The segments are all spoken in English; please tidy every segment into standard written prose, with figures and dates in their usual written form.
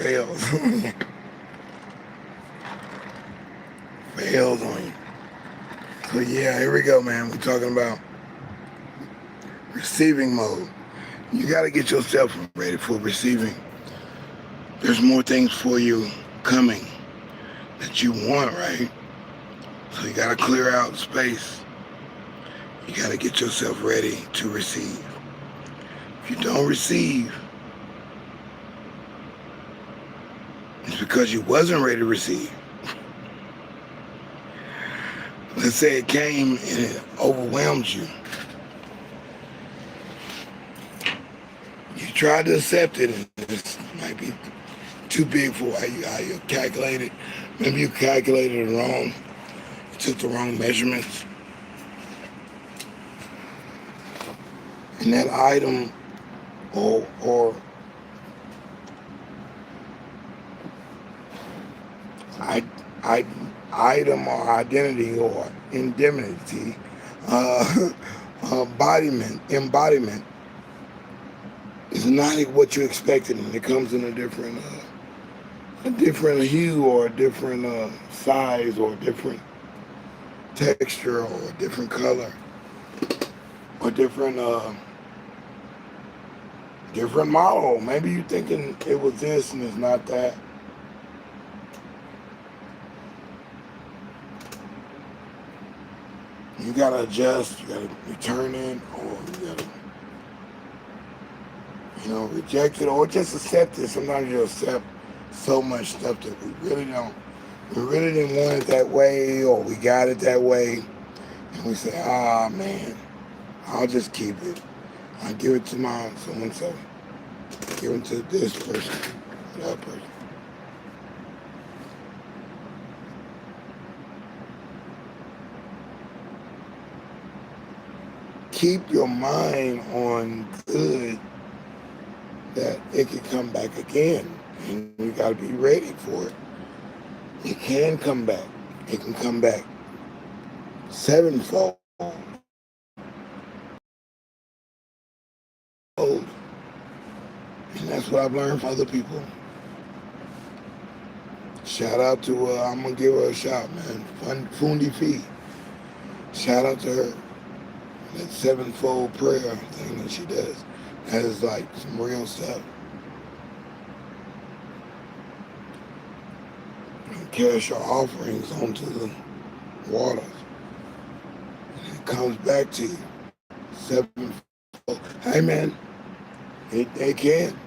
fails. Fails on you. So yeah, here we go, man. We're talking about receiving mode. You got to get yourself ready for receiving. There's more things for you coming that you want, right? So you got to clear out space. You got to get yourself ready to receive. If you don't receive, it's because you wasn't ready to receive. Let's say it came and it overwhelmed you. You tried to accept it and it might be too big for how you calculated. Maybe you calculated it wrong. You took the wrong measurements. And that item or item or identity or indemnity, embodiment is not what you expected, and it comes in a different hue or a different size or a different texture or a different color or different model. Maybe you're thinking it was this and it's not that. You gotta adjust, you gotta return it, or you gotta, reject it, or just accept it. Sometimes you accept so much stuff that we really didn't want it that way, or we got it that way, and we say, man, I'll just keep it. I'll give it to my so-and-so. Give it to this person, that person. Keep your mind on good, that it can come back again, and you got to be ready for it. It can come back. It can come back sevenfold. And that's what I've learned from other people. Shout out to, I'm going to give her a shout, man. Fundi Fee. Shout out to her. That sevenfold prayer thing that she does. That is like some real stuff. And cast your offerings onto the waters. And it comes back to you. Sevenfold. Hey man, they can.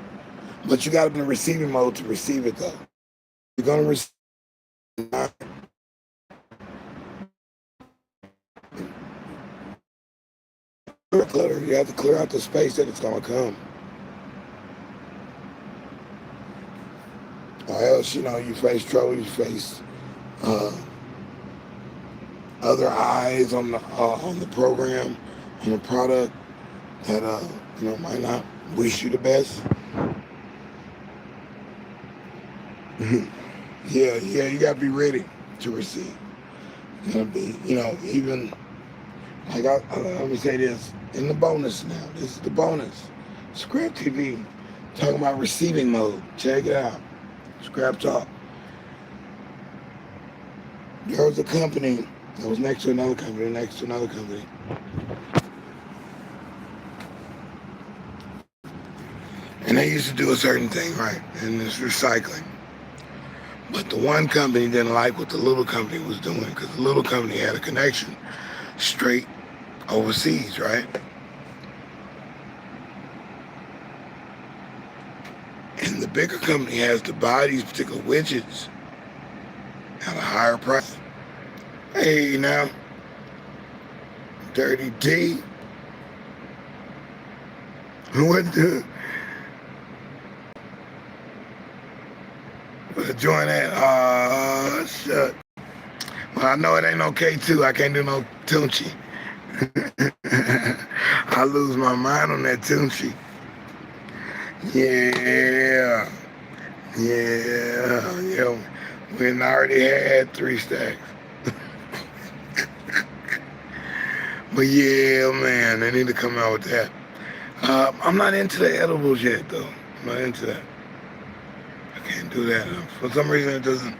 But you got to be in receiving mode to receive it though. You're going to receive it. Clutter. You have to clear out the space that it's going to come. Or else, you face trouble, you face other eyes on the program, on the product that, might not wish you the best. Yeah, you got to be ready to receive. You got to be, even... Like, let me say this, in the bonus now. This is the bonus. ScrAp TV, talking about receiving mode. Check it out. ScrAp Talk. There was a company that was next to another company, next to another company. And they used to do a certain thing, right? And it's recycling. But the one company didn't like what the little company was doing, because the little company had a connection straight overseas, right? And the bigger company has to buy these particular widgets at a higher price. Hey, now, Dirty D. What the? Join that? Shut. Well, I know it ain't no K2. I can't do no Tunchi. I lose my mind on that Tunchi. Yeah. We already had 3 stacks. But yeah, man, they need to come out with that. I'm not into the edibles yet, though. I'm not into that. I can't can't do that. For some reason, it doesn't.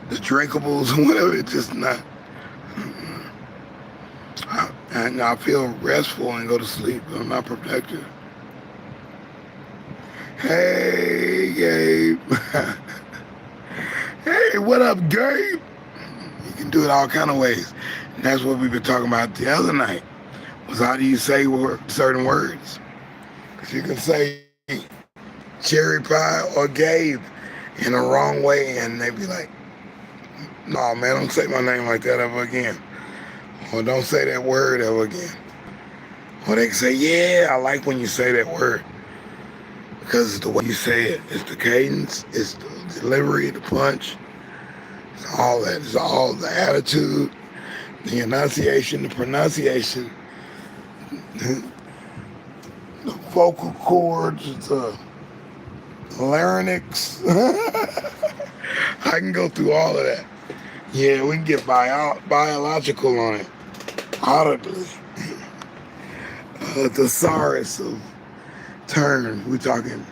The drinkables or whatever, it's just not. And I feel restful and go to sleep, but I'm not productive. Hey, Gabe. Hey, what up, Gabe? You can do it all kind of ways. And that's what we've been talking about the other night, was how do you say certain words? Because you can say cherry pie or Gabe in a wrong way, and they be like, no, man, don't say my name like that ever again. Or don't say that word ever again. Or they can say, yeah, I like when you say that word. Because it's the way you say it. It's the cadence, it's the delivery, the punch. It's all that. It's all the attitude, the enunciation, the pronunciation, the vocal cords, the larynx. I can go through all of that. Yeah, we can get biological on it. Audibly. The thesaurus of terms. We're talking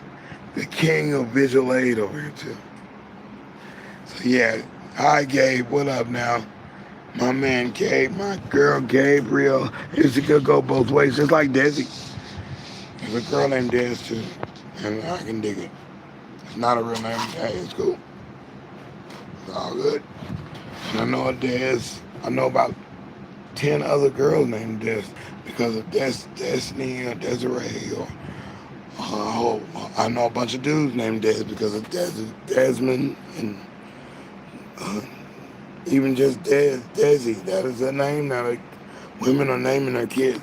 the king of visual aid over here too. So yeah, hi Gabe, what up now? My man Gabe, my girl Gabriel. It could go both ways, just like DeSz'e. There's a girl named Des too, and I can dig it. It's not a real name, hey, it's cool. It's all good. And I know a Des. I know about 10 other girls named Des because of Destiny or Desiree or I know a bunch of dudes named Des because of Desmond and even just DeSz'e. That is a name now that women are naming their kids.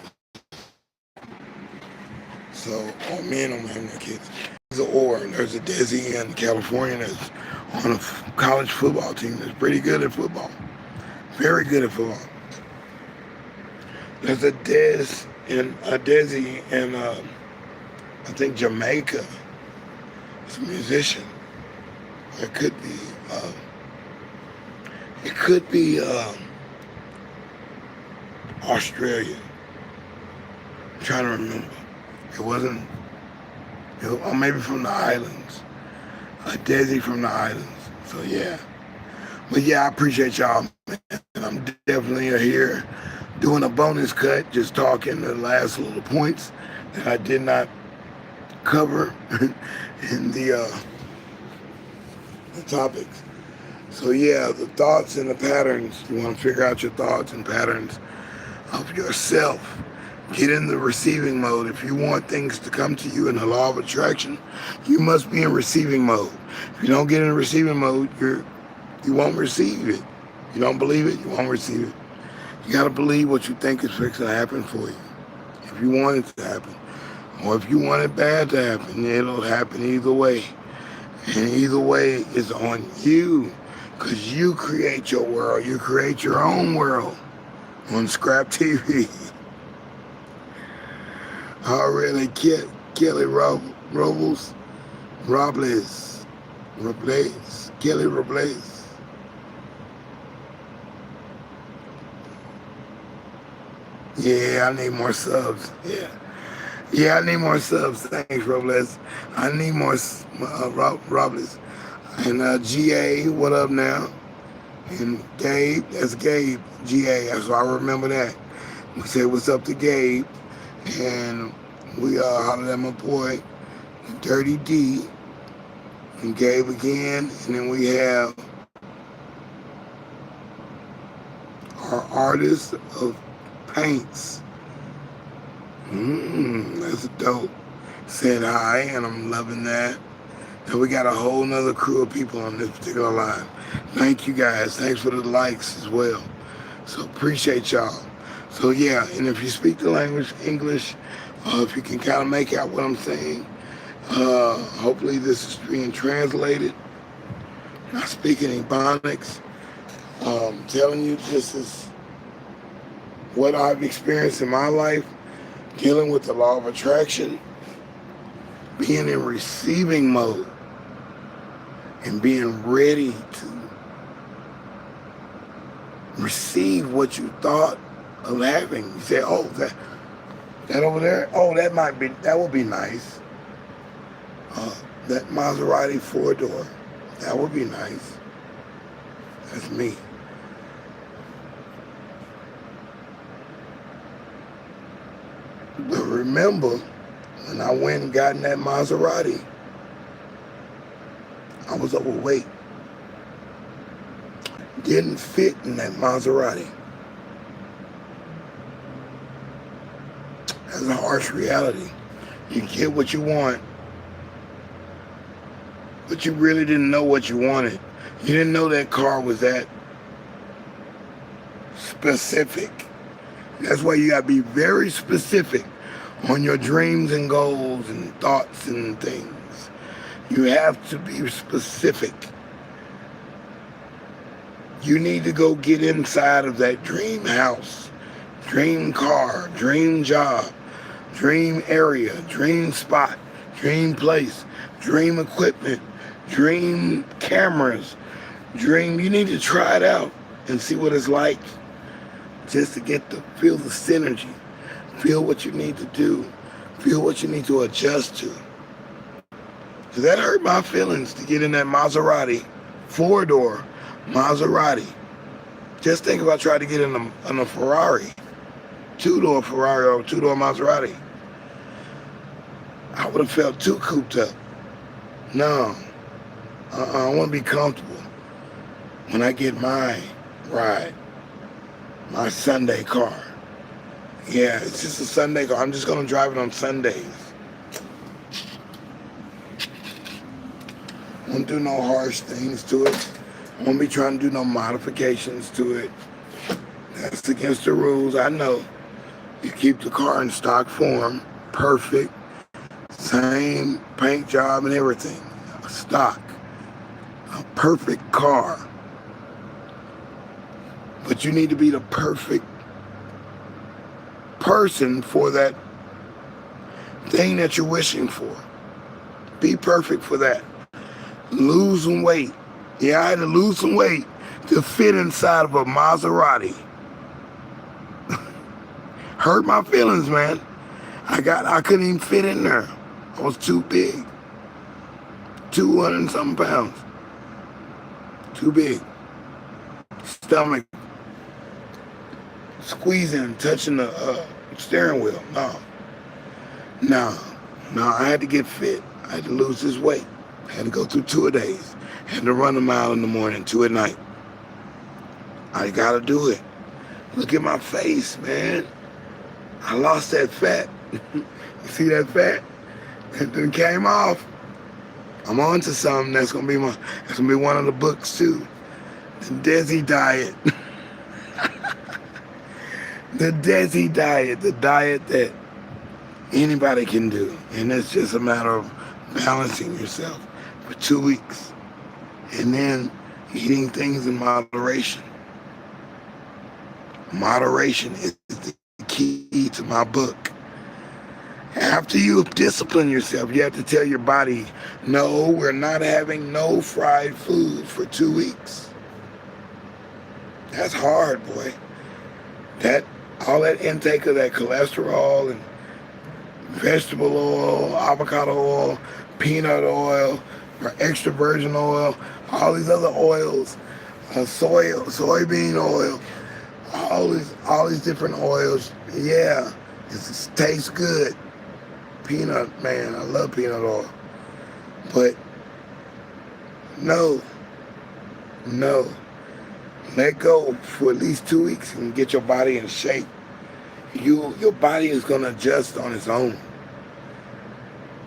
So, or men are naming their kids. There's a DeSz'e in California that's on a college football team that's pretty good at football. Very good at football. There's a DeSz'e in I think Jamaica. It's a musician. It could be Australia. I'm trying to remember. It wasn't. Or maybe from the islands. A DeSz'e from the islands. So yeah. But yeah, I appreciate y'all, man. I'm definitely here doing a bonus cut, just talking the last little points that I did not cover in the topics. So yeah, the thoughts and the patterns. You want to figure out your thoughts and patterns of yourself. Get in the receiving mode. If you want things to come to you in the law of attraction, you must be in receiving mode. If you don't get in receiving mode, you won't receive it. You don't believe it, you won't receive it. You got to believe what you think is fixing to happen for you. If you want it to happen. Or if you want it bad to happen, it'll happen either way. And either way is on you. Because you create your world. You create your own world on ScrAp TV. Already Kelly Robles. Kelly Robles. Yeah, I need more subs. Yeah, I need more subs. Thanks, Robles. I need more Robles. And GA, what up now? And Gabe, that's Gabe, GA. So I remember that. We said what's up to Gabe. And we hollered at my boy, Dirty D. And Gabe again. And then we have our artist of paints. That's dope. Said hi, and I'm loving that. And we got a whole nother crew of people on this particular line. Thank you guys. Thanks for the likes as well. So appreciate y'all. So yeah, and if you speak the language, English, if you can kind of make out what I'm saying, hopefully this is being translated. I speak in Ebonics. Telling you this is what I've experienced in my life, dealing with the law of attraction, being in receiving mode, and being ready to receive what you thought of having. You say, oh, that over there, oh, that would be nice. That Maserati 4-door. That would be nice. That's me. But remember, when I went and got in that Maserati, I was overweight. Didn't fit in that Maserati. That's a harsh reality. You get what you want, but you really didn't know what you wanted. You didn't know that car was that specific. That's why you got to be very specific on your dreams and goals and thoughts and things. You have to be specific. You need to go get inside of that dream house, dream car, dream job, dream area, dream spot, dream place, dream equipment, dream cameras, dream. You need to try it out and see what it's like, just to get to feel the synergy, feel what you need to do, feel what you need to adjust to. Because that hurt my feelings to get in that Maserati, 4-door Maserati. Just think about trying to get in a Ferrari, 2-door Ferrari or 2-door Maserati. I would have felt too cooped up. No, I want to be comfortable when I get my ride, my Sunday car. Yeah, it's just a Sunday car. I'm just going to drive it on Sundays. I won't do no harsh things to it. I won't be trying to do no modifications to it. That's against the rules. I know. You keep the car in stock form, perfect, same paint job and everything. Stock. A perfect car. But you need to be the perfect person for that thing that you're wishing for. Be perfect for that. Lose some weight. Yeah, I had to lose some weight to fit inside of a Maserati. Hurt my feelings, man. I couldn't even fit in there. I was too big. 200 and something pounds. Too big. Stomach squeezing, touching the steering wheel. No, I had to get fit. I had to lose this weight. I had to go through 2-a-days. I had to run a mile in the morning, 2 at night. I gotta do it. Look at my face, man. I lost that fat. You see that fat? It then came off. I'm on to something that's gonna be one of the books too. The DeSz'e diet. The DeSz'e diet, the diet that anybody can do. And it's just a matter of balancing yourself for 2 weeks. And then eating things in moderation. Moderation is the key to my book. After you discipline yourself, you have to tell your body, no, we're not having no fried food for 2 weeks. That's hard, boy. All that intake of that cholesterol and vegetable oil, avocado oil, peanut oil, or extra virgin oil, all these other oils, soybean oil, all these different oils. Yeah, it tastes good. Peanut, man, I love peanut oil. But no. Let go for at least 2 weeks and get your body in shape. Your body is gonna adjust on its own.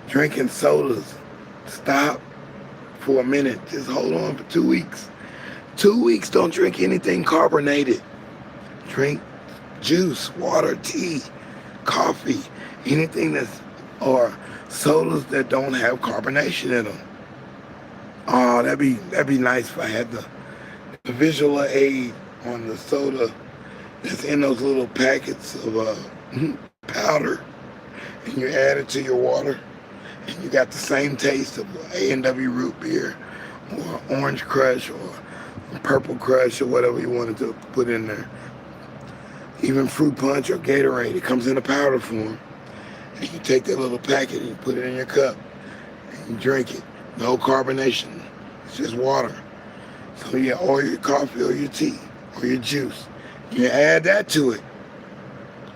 Drinking sodas, stop for a minute. Just hold on for 2 weeks. 2 weeks, don't drink anything carbonated. Drink juice, water, tea, coffee, anything or sodas that don't have carbonation in them. Oh, that'd be nice if I had the visual aid on the soda that's in those little packets of powder, and you add it to your water, and you got the same taste of A&W root beer or orange crush or purple crush or whatever you wanted to put in there. Even fruit punch or Gatorade, it comes in a powder form. And you take that little packet and you put it in your cup and you drink it. No carbonation. It's just water. So yeah, or your coffee or your tea or your juice. You add that to it,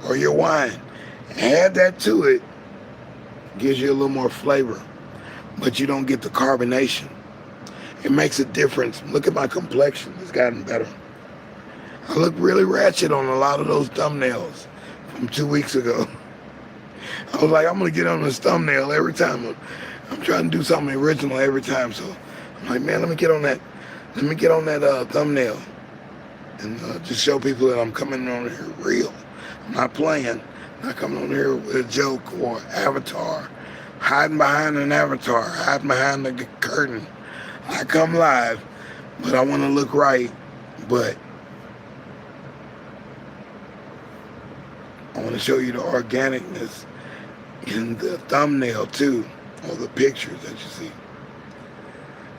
or your wine. Add that to it, gives you a little more flavor, but you don't get the carbonation. It makes a difference. Look at my complexion. It's gotten better. I look really ratchet on a lot of those thumbnails from 2 weeks ago. I was like, I'm going to get on this thumbnail every time. I'm trying to do something original every time. So I'm like, man, let me get on that. Let me get on that thumbnail and just show people that I'm coming on here real. I'm not playing. I'm not coming on here with a joke or avatar. Hiding behind an avatar. Hiding behind the curtain. I come live, but I want to look right. But I want to show you the organicness in the thumbnail too, or the pictures that you see.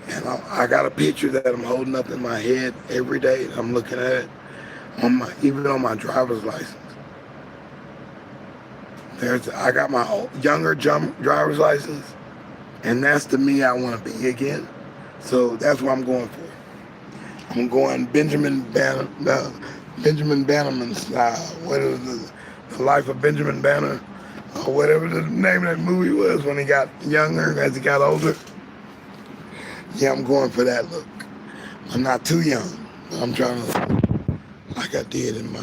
And I got a picture that I'm holding up in my head every day. I'm looking at it even on my driver's license. I got my younger driver's license, and that's the me I want to be again. So that's what I'm going for. I'm going Benjamin Bannerman style. What is the life of Benjamin Banner? Or whatever the name of that movie was when he got younger, as he got older. Yeah, I'm going for that look. I'm not too young. I'm trying to look like I did in my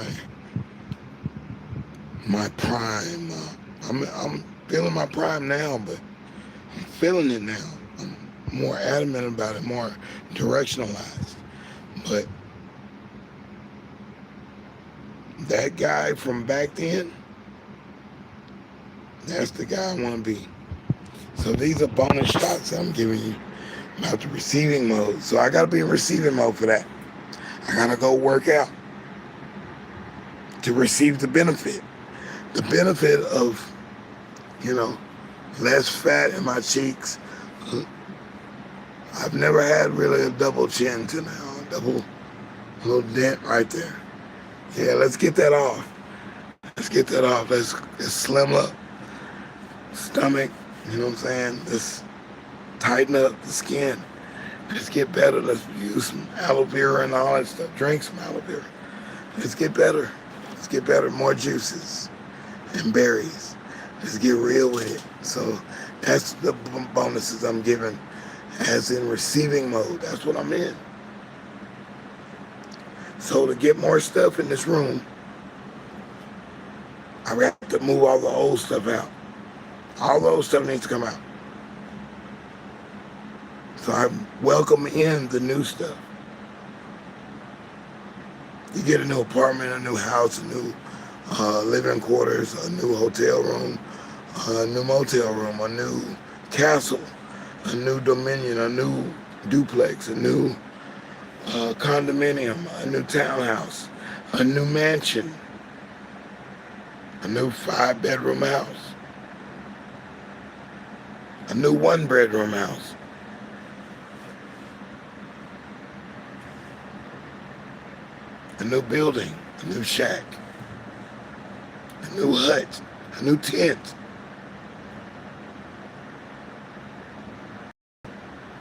prime. I'm feeling my prime now, but I'm feeling it now. I'm more adamant about it, more directionalized. But that guy from back then, that's the guy I want to be. So these are bonus shots I'm giving you about the receiving mode. So I got to be in receiving mode for that. I got to go work out to receive the benefit. The benefit of, less fat in my cheeks. I've never had really a double chin to now. A little dent right there. Yeah, let's get that off. Let's get that off. Let's slim up. Stomach, you know what I'm saying? Let's tighten up the skin. Let's get better. Let's use some aloe vera and all that stuff. Drink some aloe vera. Let's get better. Let's get better. More juices and berries. Let's get real with it. So that's the bonuses I'm giving as in receiving mode. That's what I'm in. So to get more stuff in this room, I have to move all the old stuff out. All the old stuff needs to come out. So I welcome in the new stuff. You get a new apartment, a new house, a new living quarters, a new hotel room, a new motel room, a new castle, a new dominion, a new duplex, a new condominium, a new townhouse, a new mansion, a new 5-bedroom house, a new 1-bedroom house, a new building, a new shack, a new hut, a new tent.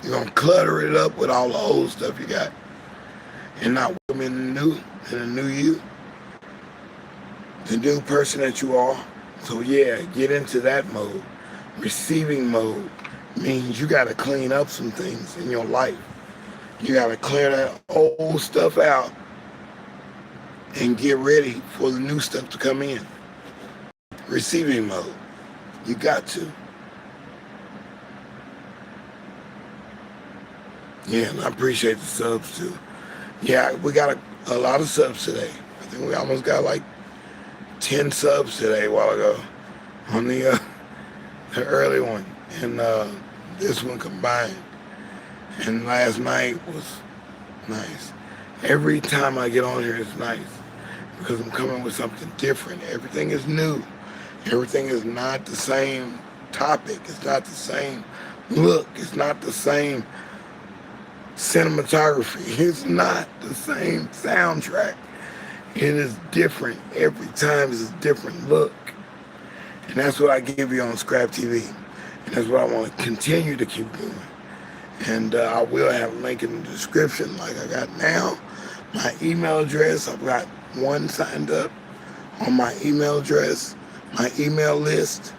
You're going to clutter it up with all the old stuff you got and not welcome in the new you, the new person that you are. So yeah, get into that mode. Receiving mode means you got to clean up some things in your life. You got to clear that old stuff out and get ready for the new stuff to come in. Receiving mode. You got to. Yeah, and I appreciate the subs too. Yeah, we got a lot of subs today. I think we almost got like 10 subs today a while ago on the early one and this one combined. And last night was nice. Every time I get on here, it's nice because I'm coming with something different. Everything is new. Everything is not the same topic. It's not the same look. It's not the same cinematography. It's not the same soundtrack. It is different. Every time it's a different look. And that's what I give you on ScrAp TV. And that's what I want to continue to keep doing. And I will have a link in the description like I got now. My email address, I've got one signed up on my email address, my email list.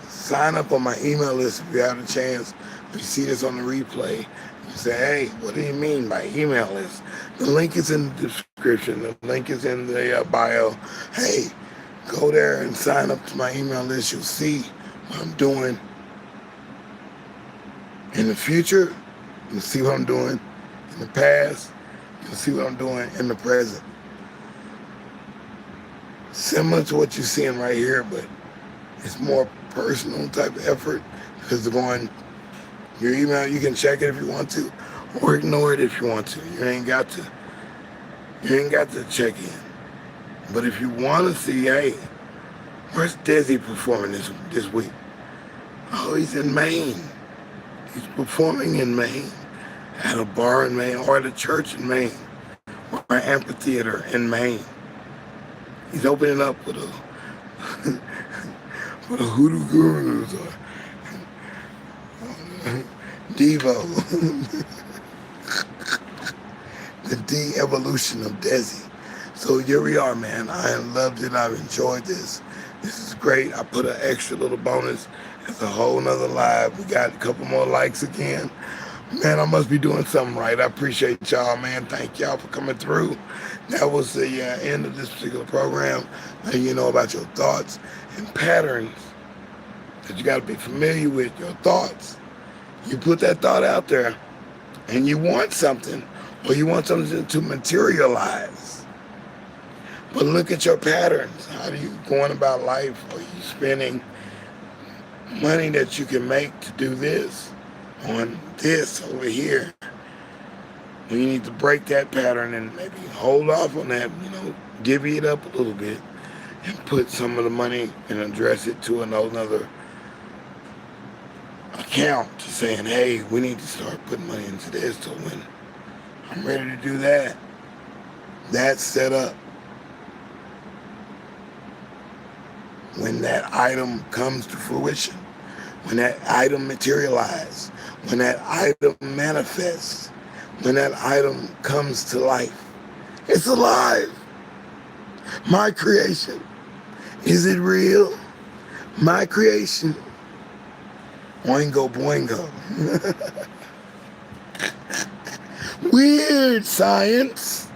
Sign up on my email list if you have a chance. If you see this on the replay, you say, hey, what do you mean by email list? The link is in the description. The link is in the bio. Hey, go there and sign up to my email list. You'll see what I'm doing in the future. You'll see what I'm doing in the past. You'll see what I'm doing in the present. Similar to what you're seeing right here, but it's more personal type of effort because they're going, your email, you can check it if you want to, or ignore it if you want to. You ain't got to check in. But if you want to see, hey, where's deSz'e performing this week? Oh, he's in Maine. He's performing in Maine, at a bar in Maine, or at a church in Maine, or an amphitheater in Maine. He's opening up with a for the Hoodoo Gurus or Devo, the de-evolution of deSz'e. So here we are, man. I loved it. I've enjoyed this. This is great. I put an extra little bonus. It's a whole nother live. We got a couple more likes again. Man, I must be doing something right. I appreciate y'all, man. Thank y'all for coming through. That was the end of this particular program. Now you know about your thoughts and patterns that you got to be familiar with. Your thoughts. You put that thought out there and you want something, or you want something to materialize. But look at your patterns. How are you going about life? Are you spending money that you can make to do this on this over here? Well, you need to break that pattern and maybe hold off on that, divvy it up a little bit and put some of the money and address it to another account, to saying, hey, we need to start putting money into this, so when I'm ready to do that, that's set up. When that item comes to fruition, when that item materializes, when that item manifests, when that item comes to life, it's alive. My creation. Is it real? My creation. Boingo, boingo. Weird science.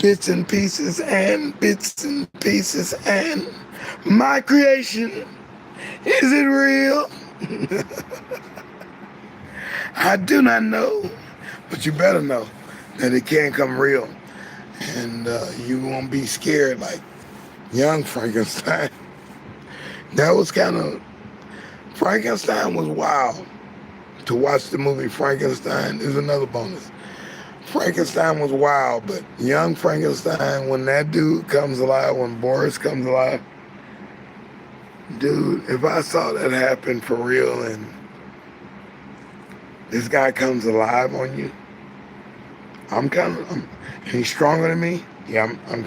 Bits and pieces and bits and pieces and my creation. Is it real? I do not know, but you better know that it can come real. And you won't be scared like young Frankenstein. That was Frankenstein was wild. To watch the movie Frankenstein is another bonus. Frankenstein was wild, but young Frankenstein, when that dude comes alive, when Boris comes alive, dude, if I saw that happen for real and this guy comes alive on you, and he's stronger than me, yeah, I'm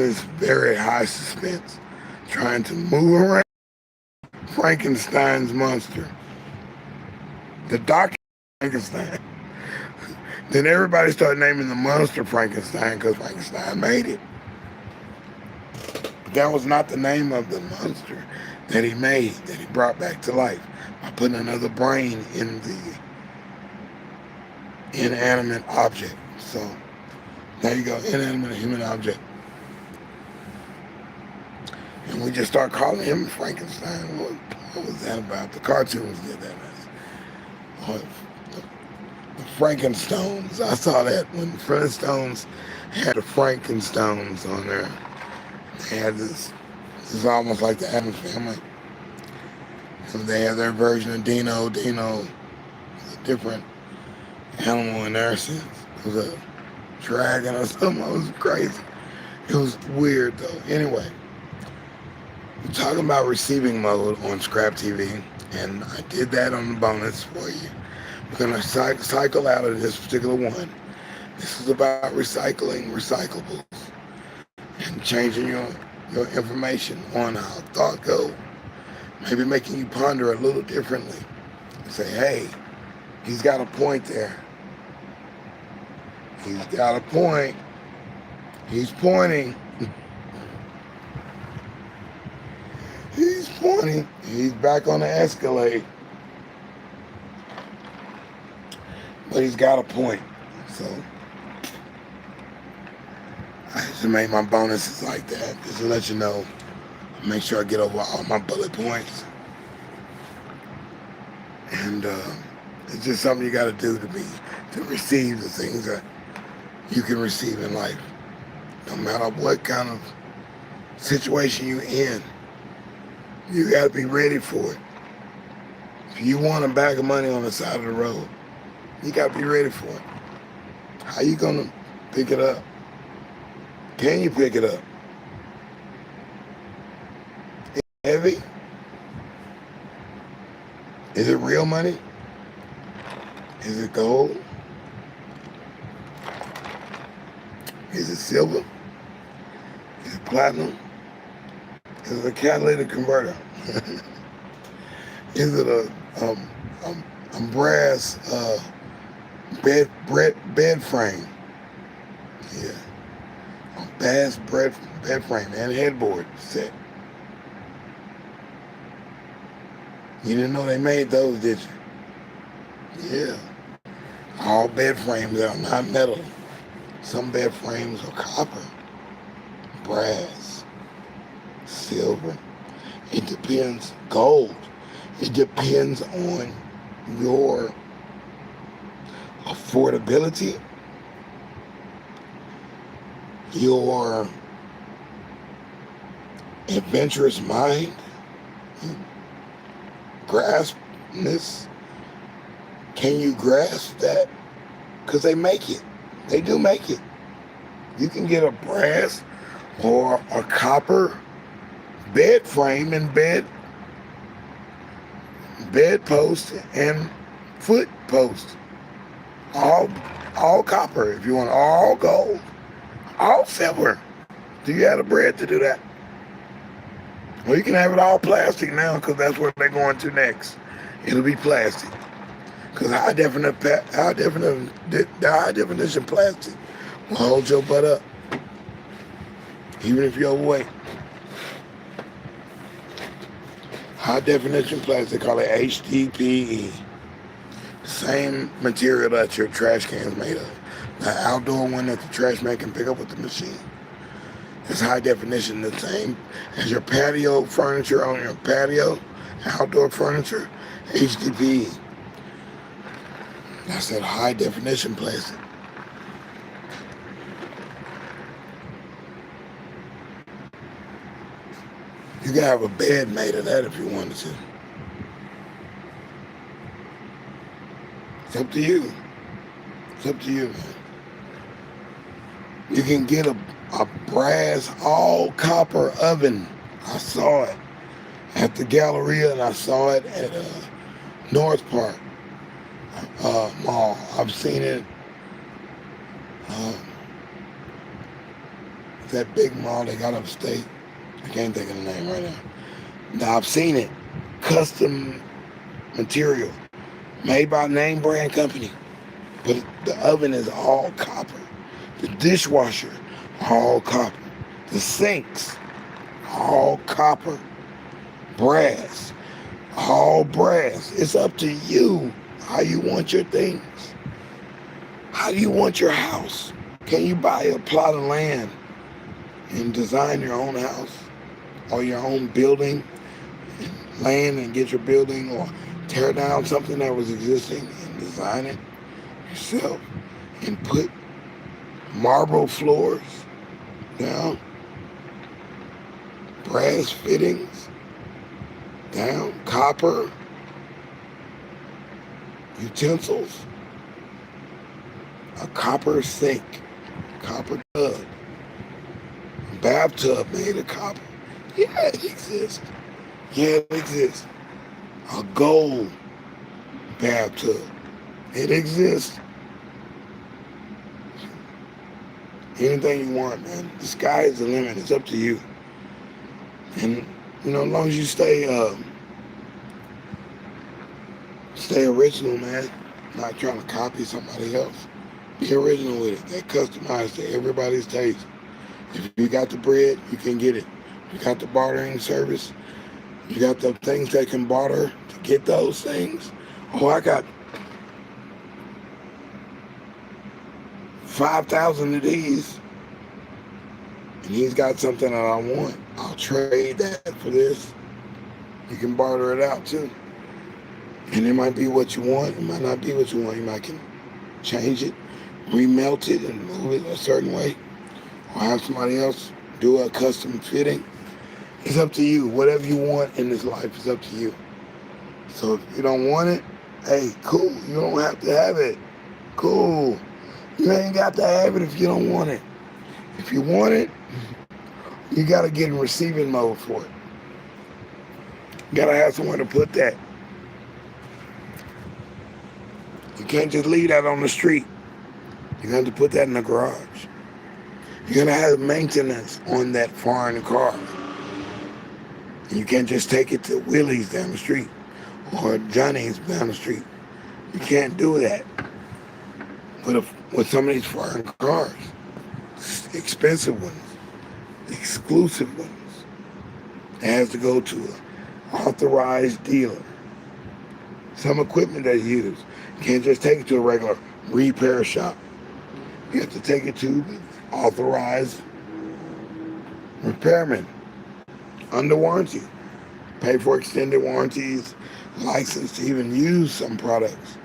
in very high suspense, trying to move around Frankenstein's monster. The Dr. Frankenstein. Then everybody started naming the monster Frankenstein because Frankenstein made it. But that was not the name of the monster that he made, that he brought back to life by putting another brain in the inanimate object. So there you go, inanimate human object. And we just start calling him Frankenstein. What was that about? The cartoons did that. The Frankenstones. I saw that when the Flintstones had the Frankenstones on there. They had this is almost like the Addams Family. So they had their version of Dino. Dino was a different animal in their sense. It was a dragon or something. It was crazy. It was weird though. Anyway, we're talking about receiving mode on ScrAp TV, and I did that on the bonus for you. We're going to cycle out of this particular one. This is about recycling recyclables and changing your information on how thought goes. maybe making you ponder a little differently. Say, hey, he's got a point there. He's got a point. He's pointing. He's pointing. He's back on the Escalade. But he's got a point. So I just make my bonuses like that, just to let you know. Make sure I get over all my bullet points. And it's just something you got to do to receive the things that you can receive in life. No matter what kind of situation you're in, you got to be ready for it. If you want a bag of money on the side of the road, you got to be ready for it. How you going to pick it up? Can you pick it up? Is it heavy? Is it real money? Is it gold? Is it silver? Is it platinum? Is it a catalytic converter? Is it a brass bed frame? Yeah, a brass bed frame and headboard set. You didn't know they made those, did you? Yeah. All bed frames are not metal. Some bed frames are copper, brass, silver. It depends. Gold. It depends on your affordability, your adventurous mind, grasp this. Can you grasp that? Because they make it. They do make it. You can get a brass or a copper bed frame and bed post and foot post. All copper. If you want all gold, all silver. Do you have the bread to do that? Well, you can have it all plastic now, because that's what they're going to next. It'll be plastic. Because the high definition plastic will hold your butt up, even if you're overweight. High definition plastic, call it HDPE. Same material that your trash can's made of. The outdoor one that the trash man can pick up with the machine. It's high definition, the same as your patio furniture on your patio, outdoor furniture, HDPE. That's that high definition plastic. You can have a bed made of that if you wanted to. It's up to you. It's up to you, man. You can get a brass all copper oven. I saw it at the Galleria, and I saw it at North Park Mall. I've seen it. That big mall they got upstate. I can't think of the name right now. Now I've seen it. Custom material. Made by name brand company. But the oven is all copper. The dishwasher, all copper. The sinks, all copper. Brass, all brass. It's up to you how you want your things. How do you want your house? Can you buy a plot of land and design your own house or your own building, land and get your building, or tear down something that was existing and design it yourself and put marble floors down, brass fittings down, copper utensils, a copper sink, copper tub, bathtub made of copper. Yeah, it exists. Yeah, it exists. A gold bathtub. It exists. Anything you want, man. The sky is the limit. It's up to you. And, as long as you stay Stay original, man. Not trying to copy somebody else. Be original with it. That customized to everybody's taste. If you got the bread, you can get it. You got the bartering service. You got the things that can barter to get those things. Oh, I got 5,000 of these, and he's got something that I want. I'll trade that for this. You can barter it out too. And it might be what you want. It might not be what you want. You might can change it, remelt it, and move it a certain way. Or have somebody else do a custom fitting. It's up to you. Whatever you want in this life is up to you. So if you don't want it, hey, cool. You don't have to have it. Cool. You ain't got to have it if you don't want it. If you want it, you got to get in receiving mode for it. You got to have somewhere to put that. You can't just leave that on the street. You're going to have to put that in the garage. You're going to have maintenance on that foreign car. And you can't just take it to Willie's down the street or Johnny's down the street. You can't do that with some of these foreign cars. Expensive ones, exclusive ones. It has to go to an authorized dealer. Some equipment they use. You can't just take it to a regular repair shop. You have to take it to the authorized repairman under warranty. Pay for extended warranties, licensed to even use some products.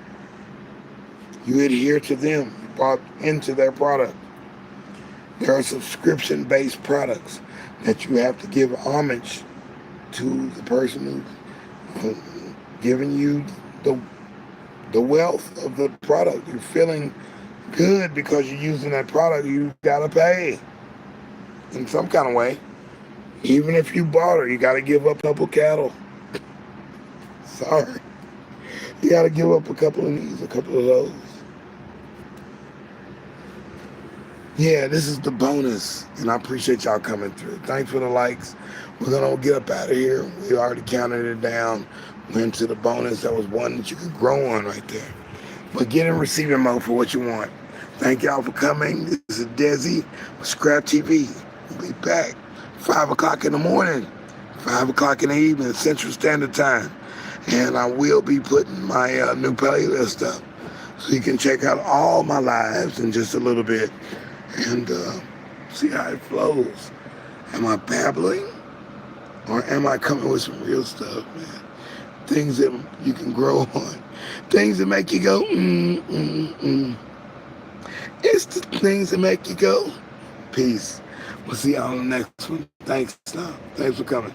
You adhere to them. You bought into their product. There are subscription-based products that you have to give homage to the person who's giving you the wealth of the product. You're feeling good because you're using that product. You gotta pay in some kind of way. Even if you bought her, you gotta give up a couple cattle. Sorry. You gotta give up a couple of these, a couple of those. Yeah, this is the bonus, and I appreciate y'all coming through. Thanks for the likes. We're gonna get up out of here. We already counted it down. Went to the bonus. That was one that you could grow on right there. But get in receiving mode for what you want. Thank y'all for coming. This is deSz'e with ScrAp TV. We'll be back 5 o'clock in the morning, 5 o'clock in the evening, Central Standard Time. And I will be putting my new playlist up, so you can check out all my lives in just a little bit and see how it flows. Am I babbling, or am I coming with some real stuff, man? Things that you can grow on. Things that make you go, It's the things that make you go. Peace. We'll see y'all on the next one. Thanks, Tom. Thanks for coming.